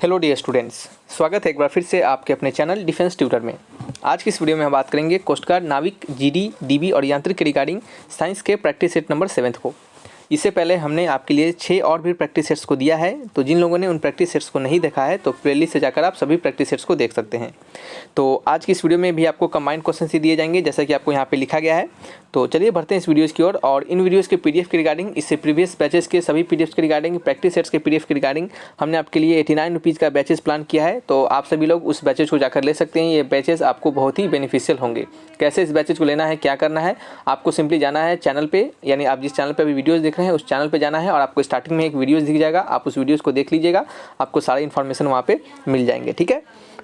Hello dear students, स्वागत है एक बार फिर से आपके अपने चैनल डिफेंस ट्यूटर में। आज की इस वीडियो में हम बात करेंगे कोस्ट गार्ड, नाविक, जीडी, डीबी और यांत्रिक के रिगार्डिंग साइंस के प्रैक्टिस सेट नंबर 7 को। इससे पहले हमने आपके लिए 6 और भी प्रैक्टिस सेट्स को दिया है, तो जिन लोगों ने उन प्रैक्टिस सेट्स को नहीं देखा है तो प्लेलिस्ट से जाकर आप सभी प्रैक्टिस सेट्स को देख सकते हैं। तो आज की इस वीडियो में भी आपको कंबाइंड क्वेश्चन ही दिए जाएंगे जैसा कि आपको यहाँ पे लिखा गया है। तो चलिए बढ़ते हैं इस वीडियोज़ की ओर। और इन वीडियोज़ के पीडीएफ के रिगार्डिंग, इससे प्रीवियस बैचेस के सभी पीडीएफ के रिगार्डिंग, प्रैक्टिस सेट्स के पीडीएफ के रिगार्डिंग हमने आपके लिए 89 रुपीज़ का बैचेस प्लान किया है। तो आप सभी लोग उस बैचेस को जाकर ले सकते हैं। ये बैचेस आपको बहुत ही बेनिफिशियल होंगे। कैसे इस बैचेस को लेना है, क्या करना है, आपको सिंपली जाना है चैनल पे, यानी आप जिस चैनल पे अभी वीडियोज़ देख रहे हैं उस चैनल पे जाना है और आपको स्टार्टिंग में एक वीडियोज़ दिख जाएगा। आप उस वीडियोज़ को देख लीजिएगा, आपको सारी इन्फॉर्मेशन वहाँ पे मिल जाएंगे। ठीक है,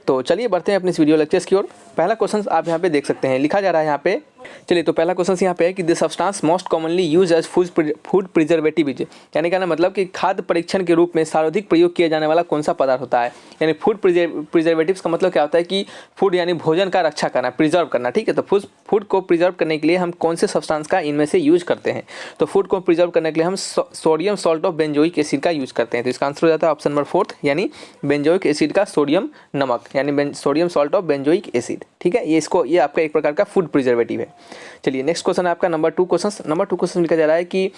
तो चलिए बढ़ते हैं अपने इस वीडियो लेक्चर्स की ओर। पहला क्वेश्चन आप यहाँ पे देख सकते हैं, लिखा जा रहा है यहाँ पे। चलिए, तो पहला क्वेश्चन यहाँ पे है कि the substance most commonly use as food preservative is, यानी कहना मतलब कि खाद्य परीक्षण के रूप में सर्वाधिक प्रयोग किया जाने वाला कौन सा पदार्थ होता है। यानी फूड प्रिजर्वेटिव्स का मतलब क्या होता है कि फूड यानी भोजन का रक्षा करना, प्रिजर्व करना। ठीक है, तो फूड को प्रिजर्व करने के लिए हम कौन से सब्सटेंस का इनमें से यूज करते हैं। तो फूड को प्रिजर्व करने के लिए हम sodium salt of benzoic acid का यूज करते हैं। तो इसका आंसर हो जाता है ऑप्शन नंबर 4, यानी बेंजोइक एसिड का सोडियम नमक, यानी sodium salt of benzoic acid. ठीक है, ये आपका एक प्रकार का फूड प्रिजर्वेटिव है। चलिए नेक्स्ट क्वेश्चन है आपका नंबर 2 क्वेश्चन। नंबर 2 क्वेश्चन लिखा जा रहा है कि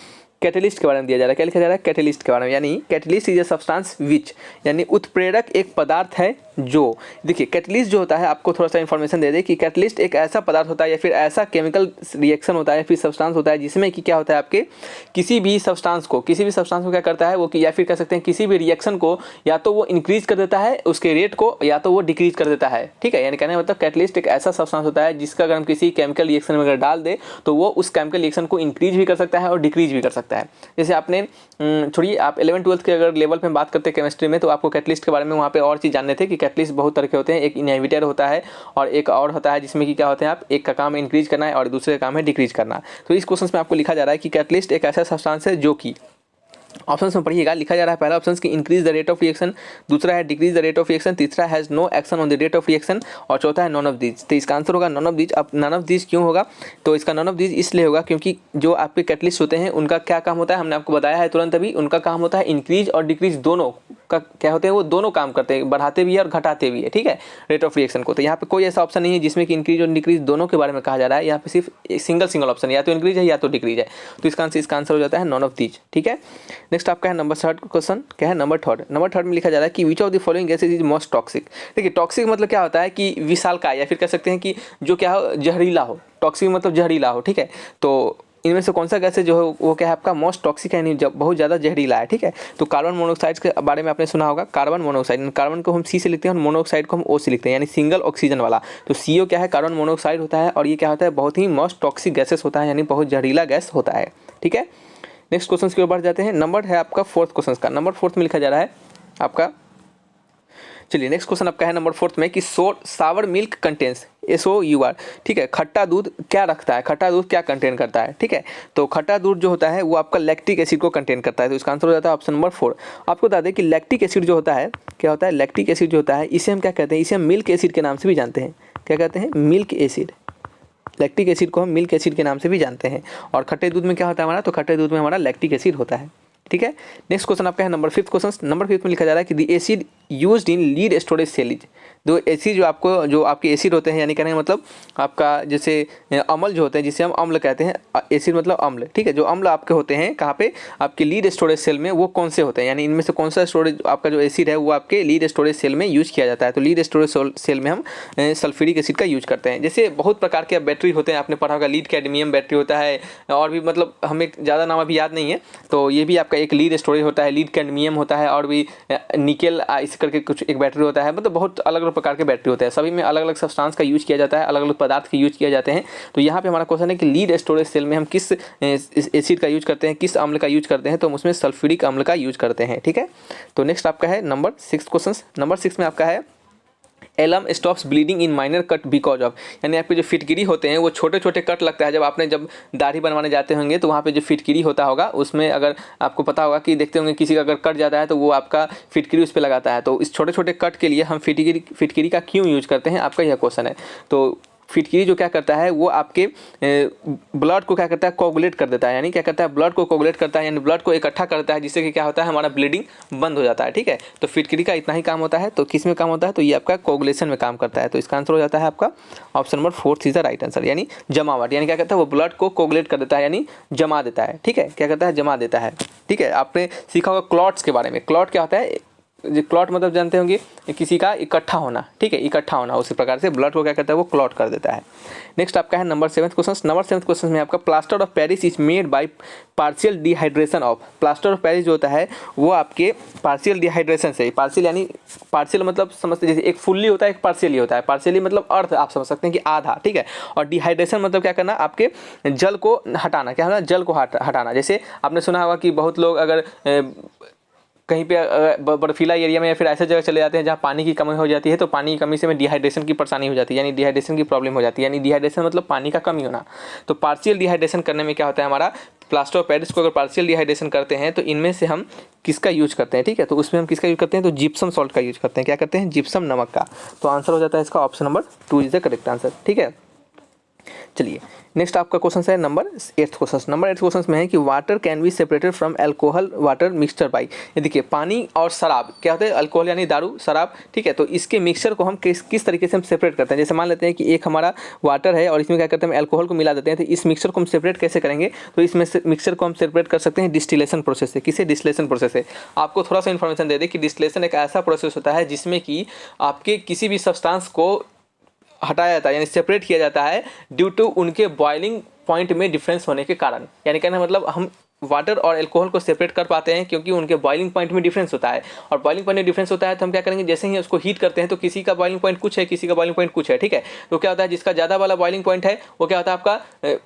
कैटलिस्ट के बारे में दिया जा रहा है। क्या लिखा जा रहा है? कैटलिस्ट के बारे में, यानी catalyst is a substance which, यानी उत्प्रेरक एक पदार्थ है जो, देखिए कैटलिस्ट जो होता है, आपको थोड़ा सा इन्फॉर्मेशन दे दे कि कैटलिस्ट एक ऐसा पदार्थ होता है या फिर ऐसा केमिकल रिएक्शन होता है, फिर सब्सटेंस होता है जिसमें कि क्या होता है, आपके किसी भी सब्सटेंस को क्या करता है वो, कि या फिर कह सकते हैं किसी भी रिएक्शन को या तो वो इंक्रीज कर देता है उसके रेट को, या तो वो डिक्रीज कर देता है। ठीक है, यानी कहने मतलब कैटलिस्ट एक ऐसा सब्सटेंस होता है जिसका अगर हम किसी केमिकल रिएक्शन में अगर डाल दे तो वो उस केमिकल रिएक्शन को इंक्रीज भी कर सकता है और डिक्रीज भी कर सकता है। जैसे आपने छोड़िए, आप 11-12 के अगर लेवल पे बात करते हैं केमिस्ट्री में, तो आपको कैटलिस्ट के बारे में वहाँ पे और चीज़ जानने थे कि कैटलिस्ट बहुत तरह के होते हैं। एक इनहिबिटर होता है और एक और होता है जिसमें कि क्या होते हैं, आप एक का काम इंक्रीज करना है और दूसरे का काम है डिक्रीज करना। तो इस क्वेश्चन में आपको लिखा जा रहा है कि कैटलिस्ट एक ऐसा सब्सटेंस है जो कि, ऑप्शन में पढ़िएगा, लिखा जा रहा है पहला ऑप्शन की increase the rate of reaction, दूसरा है decrease the rate of reaction, तीसरा has no action on the rate of reaction और चौथा है नॉन ऑफ दीज। तो इसका आंसर होगा नॉन ऑफ दीज। अब नॉन ऑफ दीज क्यों होगा? तो इसका नॉन ऑफ दीज इसलिए होगा क्योंकि जो आपके कैटलिस्ट होते हैं उनका क्या काम होता है, हमने आपको बताया है तुरंत अभी, उनका काम होता है इंक्रीज और डिक्रीज दोनों का क्या होते हैं, वो दोनों काम करते हैं, बढ़ाते भी है और घटाते भी है। ठीक है, रेट ऑफ रिएक्शन को। तो यहाँ पे कोई ऐसा ऑप्शन नहीं है जिसमें कि इंक्रीज और डिक्रीज दोनों के बारे में कहा जा रहा है। यहाँ पे सिर्फ सिंगल ऑप्शन, या तो इंक्रीज है या तो डिक्रीज है। तो इसका आंसर हो जाता है नॉन ऑफ दीज। ठीक है, नेक्स्ट आपका है नंबर 3 क्वेश्चन। क्या है? नंबर 3 में लिखा जा रहा है कि which of the following gases is most toxic. देखिए टॉक्सिक मतलब क्या होता है कि विशालकाय, या फिर कह सकते हैं कि जो क्या हो, जहरीला हो। टॉक्सिक मतलब जहरीला हो। ठीक है, तो इनमें से कौन सा गैस है जो है वो क्या है आपका मोस्ट टॉक्सिक है, यानी बहुत ज़्यादा जहरीला है। ठीक है, तो कार्बन मोनोऑक्साइड के बारे में आपने सुना होगा। कार्बन मोनोऑक्साइड, कार्बन को हम सी से लिखते हैं और मोनोऑक्साइड को हम ओ से लिखते हैं, यानी सिंगल ऑक्सीजन वाला। तो CO क्या है? कार्बन मोनोऑक्साइड होता है और ये क्या होता है, बहुत ही मोस्ट टॉक्सिक गैसेस होता है, यानी बहुत जहरीला गैस होता है। ठीक है, नेक्स्ट क्वेश्चन की ओर बढ़ जाते हैं। नंबर है आपका 4 क्वेश्चन का। नंबर 4 में लिखा जा रहा है आपका, चलिए नेक्स्ट क्वेश्चन आपका है नंबर 4 में कि सावर मिल्क कंटेन्स SOUR। ठीक है, खट्टा दूध क्या रखता है, खट्टा दूध क्या कंटेन करता है। ठीक है, तो खट्टा दूध जो होता है वो आपका लैक्टिक एसिड को कंटेन करता है। तो इसका आंसर हो जाता है ऑप्शन नंबर 4। आपको बता दें कि लैक्टिक एसिड जो होता है, क्या होता है, लैक्टिक एसिड जो होता है इसे हम क्या कहते हैं, इसे हम मिल्क एसिड के नाम से भी जानते हैं। क्या कहते हैं? Milk acid. लैक्टिक एसिड को हम मिल्क एसिड के नाम से भी जानते हैं। और खट्टे दूध में क्या होता है हमारा, तो खट्टे दूध में हमारा लैक्टिक एसिड होता है। ठीक है, नेक्स्ट क्वेश्चन आपका है नंबर 5 क्वेश्चन। नंबर 5 में लिखा जा रहा है कि the acid used in lead storage cell is. दो एसिड जो आपके एसिड होते हैं, यानी कहने का मतलब आपका जैसे अम्ल जो होते हैं, जिसे हम अम्ल कहते हैं, एसिड मतलब अम्ल। ठीक है, जो अम्ल आपके होते हैं कहाँ पे, आपके लीड स्टोरेज सेल में, वो कौन से होते हैं, यानी इनमें से कौन सा स्टोरेज आपका जो एसिड है वो आपके लीड स्टोरेज सेल में यूज किया जाता है। तो लीड स्टोरेज सेल में हम सल्फ्यूरिक एसिड का यूज करते हैं। जैसे बहुत प्रकार के बैटरी होते हैं, आपने पढ़ा होगा, लीड कैडमियम बैटरी होता है और भी, मतलब हमें ज़्यादा नाम अभी याद नहीं है। तो ये भी आपका एक लीड स्टोरेज होता है, लीड कैडमियम होता है और भी निकेल इस करके कुछ एक बैटरी होता है। मतलब बहुत अलग अलग प्रकार के बैटरी होते हैं, सभी में अलग अलग सब्सटेंस का यूज किया जाता है, अलग अलग पदार्थ के यूज किए जाते हैं। तो यहाँ पे हमारा क्वेश्चन है कि लीड स्टोरेज सेल में हम किस एसिड का यूज करते हैं, किस अम्ल का यूज करते हैं, तो हम उसमें सल्फ्यूरिक अम्ल का यूज करते हैं। ठीक है, तो नेक्स्ट आपका है नंबर 6 क्वेश्चन। नंबर 6 में आपका है alum stops bleeding in minor cut because of, यानी आपके जो फिटकिरी होते हैं वो छोटे छोटे कट लगता है। जब दाढ़ी बनवाने जाते होंगे तो वहाँ पे जो फिटकिरी होता होगा उसमें अगर आपको पता होगा कि देखते होंगे किसी का अगर कट जाता है तो वो आपका फिटकिरी उस पर लगाता है। तो इस छोटे छोटे कट के लिए हम फिटकिरी का क्यों यूज करते हैं, आपका यह क्वेश्चन है। तो फिटकरी जो क्या करता है वो आपके ब्लड को क्या करता है, कोगुलेट कर देता है, यानी क्या करता है, ब्लड को कोगुलेट करता है, यानी ब्लड को इकट्ठा करता है, जिससे कि क्या होता है, हमारा ब्लीडिंग बंद हो जाता है। ठीक है, तो फिटकरी का इतना ही काम होता है। तो किस में काम होता है, तो ये आपका कोगुलेशन में काम करता है। तो इसका आंसर हो जाता है आपका option number 4 is the right answer, यानी जमावट, यानी क्या करता है, वो ब्लड को कोगुलेट कर देता है, यानी जमा देता है। ठीक है, क्या करता है, जमा देता है। ठीक है, आपने सीखा होगा क्लॉट्स के बारे में। क्लॉट क्या होता है, जो क्लॉट मतलब जानते होंगे किसी का इकट्ठा होना। ठीक है, इकट्ठा होना, उसी प्रकार से ब्लड को क्या करता है, वो क्लॉट कर देता है। नेक्स्ट आपका है नंबर 7 क्वेश्चन। नंबर 7 क्वेश्चन में आपका plaster of Paris is made by partial dehydration of. Plaster of Paris जो होता है वो आपके पार्शियल डिहाइड्रेशन से, पार्शियल यानी पार्शियल मतलब समझते, जैसे एक फुल्ली होता है, एक पार्शियली होता है। पार्शियली मतलब अर्थ आप समझ सकते हैं कि आधा। ठीक है, और डिहाइड्रेशन मतलब क्या करना, आपके जल को हटाना, क्या होना, जल को हटाना। जैसे आपने सुना होगा कि बहुत लोग अगर कहीं पे बर्फीला एरिया में या फिर ऐसे जगह चले जाते हैं जहाँ पानी की कमी हो जाती है, तो पानी की कमी से में डिहाइड्रेशन की परेशानी हो जाती है, यानी डिहाइड्रेशन की प्रॉब्लम हो जाती है। यानी डिहाइड्रेशन मतलब पानी का कमी होना। तो पार्शियल डिहाइड्रेशन करने में क्या होता है, हमारा प्लास्टर ऑफ पेरिस को अगर पार्शियल डिहाइड्रेशन करते हैं तो इनमें से हम किसका यूज करते हैं। ठीक है, तो उसमें हम किसका यूज करते हैं, तो जिप्सम सॉल्ट का यूज करते हैं। क्या करते हैं, जिप्सम नमक का। तो आंसर हो जाता है इसका option number 2 is the correct answer. ठीक है, चलिए नेक्स्ट आपका क्वेश्चन है नंबर 8 क्वेश्चन। नंबर 8 क्वेश्चन में है कि water can be separated from alcohol water mixture by. ये देखिए, पानी और शराब क्या होता है, अल्कोहल यानी दारू, शराब। ठीक है, तो इसके मिक्सचर को हम किस तरीके से हम सेपरेट करते हैं। जैसे मान लेते हैं कि एक हमारा वाटर है और इसमें क्या करते हैं, हम अल्कोहल को मिला देते हैं। तो इस मिक्सचर को हम सेपरेट कैसे करेंगे, तो इसमें मिक्सचर को हम सेपरेट कर सकते हैं डिस्टिलेशन प्रोसेस से। किसे, डिस्टिलेशन प्रोसेस से। आपको थोड़ा सा इन्फॉर्मेशन दे दें कि डिस्टिलेशन एक ऐसा प्रोसेस होता है जिसमें कि आपके किसी भी सब्सटेंस को हटाया जाता है, यानी सेपरेट किया जाता है ड्यू टू उनके बॉइलिंग पॉइंट में डिफरेंस होने के कारण। यानी कहना मतलब हम वाटर और अल्कोहल को सेपरेट कर पाते हैं क्योंकि उनके बॉइलिंग पॉइंट में डिफरेंस होता है। और बॉइलिंग पॉइंट में डिफरेंस होता है तो हम क्या करेंगे, जैसे ही उसको हीट करते हैं तो किसी का बॉइलिंग पॉइंट कुछ है, किसी का बॉइलिंग पॉइंट कुछ है। ठीक है, तो क्या होता है, जिसका ज़्यादा वाला बॉइलिंग पॉइंट है वो क्या होता है आपका,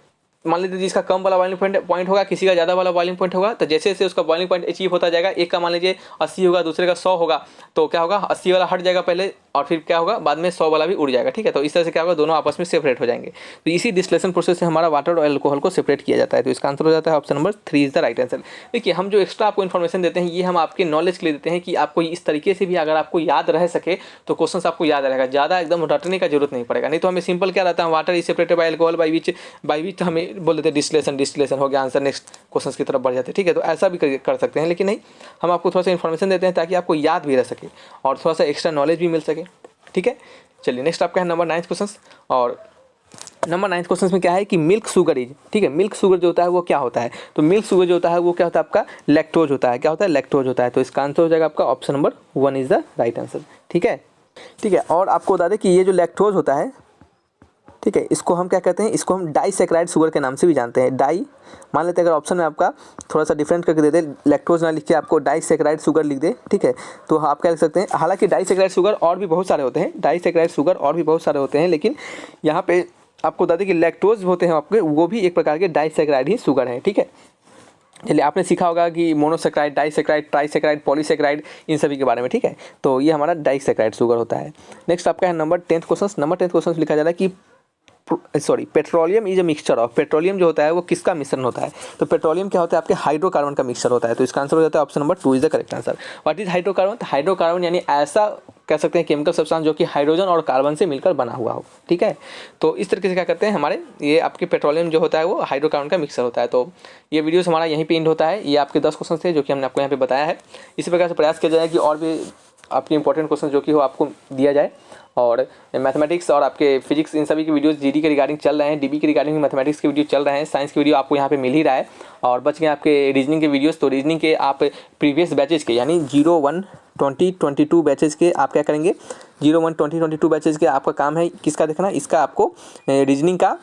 मान लीजिए जिसका कम वाला बॉइलिंग पॉइंट होगा, किसी का ज़्यादा वाला बॉइलिंग पॉइंट होगा, तो जैसे जैसे उसका बॉइलिंग पॉइंट अचीव होता जाएगा, एक का मान लीजिए 80 होगा, दूसरे का 100 होगा, तो क्या होगा, 80 वाला हट जाएगा पहले और फिर क्या होगा, बाद में 100 वाला भी उड़ जाएगा। ठीक है, तो इस तरह से क्या होगा, दोनों आपस में सेपरेट हो जाएंगे। तो इसी डिस्टिलेशन प्रोसेस से हमारा वाटर और अल्कोहल को सेपरेट किया जाता है। तो इसका आंसर हो जाता है option number 3 is the right answer. देखिए, हम जो एक्स्ट्रा आपको इन्फॉर्मेशन देते हैं ये हम आपके नॉलेज के लिए देते हैं कि आपको इस तरीके से भी अगर आपको याद रह सके तो क्वेश्चन आपको याद रहेगा, ज़्यादा एकदम रटने का जरूरत नहीं पड़ेगा। नहीं तो हमें सिंपल क्या रहता है, water is separated by alcohol by which तो हमें बोल देते हैं डिस्टिलेशन हो गया, आंसर नेक्स्ट क्वेश्चन की तरफ बढ़ जाते हैं। ठीक है, तो ऐसा भी कर सकते हैं, लेकिन नहीं, हम आपको थोड़ा सा इन्फॉर्मेशन देते हैं ताकि आपको याद भी रह सके और थोड़ा सा एक्स्ट्रा नॉलेज भी मिल सके। ठीक है, चलिए नेक्स्ट आपका है नंबर 9 क्वेश्चन। और नंबर 9 क्वेश्चन में क्या है कि मिल्क शुगर इज। ठीक है, मिल्क शुगर जो होता है वो क्या होता है, तो मिल्क शुगर जो होता है वो क्या होता है आपका, लैक्टोज होता है। क्या होता है, लैक्टोज होता है। तो इसका आंसर हो जाएगा आपका option number 1 is the right answer. ठीक है, ठीक है, और आपको बता दें कि ये जो लैक्टोज होता है, ठीक है, इसको हम क्या कहते हैं, इसको हम डाइसैकेराइड शुगर के नाम से भी जानते हैं। मान लेते हैं अगर ऑप्शन में आपका थोड़ा सा डिफरेंट करके दे दे, लैक्टोज ना लिख के आपको डाइसैकेराइड शुगर लिख दे। ठीक है, तो आप क्या लिख सकते हैं, हालांकि डाइसैकेराइड शुगर और भी बहुत सारे होते हैं, डाइसैकेराइड शुगर और भी बहुत सारे होते हैं, लेकिन यहाँ पे आपको बता दें कि लैक्टोज होते हैं आपके, वो भी एक प्रकार के डाइसैकेराइड ही शुगर है। ठीक है, चलिए आपने सीखा होगा कि मोनोसेक्राइड, डाइसैकेराइड, ट्राइसैकेराइड, पॉलीसेक्राइड, इन सभी के बारे में। ठीक है, तो ये हमारा डाइसैकेराइड शुगर होता है। नेक्स्ट आपका है नंबर 10 क्वेश्चन। नंबर 10 क्वेश्चन लिखा जा रहा है कि petroleum is a mixture of. Petroleum जो होता है वो किसका मिश्रण होता है, तो पेट्रोलियम क्या होता है, आपके हाइड्रोकार्बन का मिक्सचर होता है। तो इसका आंसर हो जाता है option number 2 is the correct answer. What is hydrocarbon, hydrocarbon यानी ऐसा कह सकते हैं केमिकल सब्सटेंस जो कि हाइड्रोजन और कार्बन से मिलकर बना हुआ हो। ठीक है, तो इस तरीके से क्या करते हैं, हमारे ये आपके पेट्रोलियम जो होता है वो हाइड्रोकार्बन का मिक्सचर होता है। तो ये वीडियोस हमारा यहीं पे एंड होता है। ये आपके 10 क्वेश्चन थे जो कि हमने आपको यहाँ पे बताया है। इसी प्रकार से प्रयास किया जाए कि और भी आपके इंपॉर्टेंट क्वेश्चन जो कि हो आपको दिया जाए। और मैथमेटिक्स और आपके फिजिक्स इन सभी की वीडियोस जीडी के रिगार्डिंग चल रहे हैं, डीबी के रिगार्डिंग मैथमेटिक्स के वीडियो चल रहे हैं, साइंस की वीडियो आपको यहाँ पे मिल ही रहा है। और बच गए आपके रीजनिंग के वीडियोस। तो रीजनिंग के आप प्रीवियस बैचेज के यानी 01, 20, 22 बैचेज के आप क्या करेंगे, 01, 20, 22 बैचेज के आपका काम है किसका देखना, इसका आपको रीजनिंग का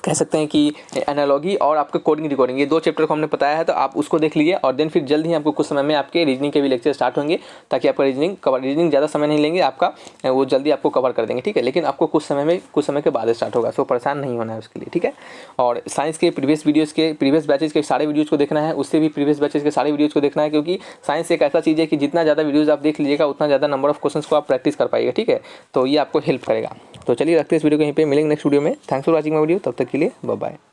कह सकते हैं कि एनालॉजी और आपके कोडिंग रिकॉर्डिंग, ये 2 चैप्टर को हमने बताया है, तो आप उसको देख लीजिए। और देन फिर जल्द ही आपको कुछ समय में आपके रीजनिंग के भी लेक्चर स्टार्ट होंगे ताकि आपका रीजनिंग ज़्यादा समय नहीं लेंगे आपका, वो जल्दी आपको कवर कर देंगे। ठीक है, लेकिन आपको कुछ समय के बाद स्टार्ट होगा, सो परेशान नहीं होना है उसके लिए। ठीक है, और साइंस के प्रीवियस बैचेज के सारे वीडियोज़ को देखना है, उससे भी प्रीवियस बैचेज के सारे वीडियोज़ को देखना है, क्योंकि साइंस एक ऐसा चीज़ है कि जितना ज़्यादा वीडियोज़ आप देख लीजिएगा उतना ज़्यादा नंबर ऑफ क्वेश्चन को आप प्रैक्टिस कर पाएंगे। ठीक है, तो ये आपको हेल्प करेगा। तो चलिए रखते हैं इस वीडियो को यहीं पे, मिलेंगे नेक्स्ट वीडियो में। Thanks for watching my video, तब तक के लिए बाय बाय।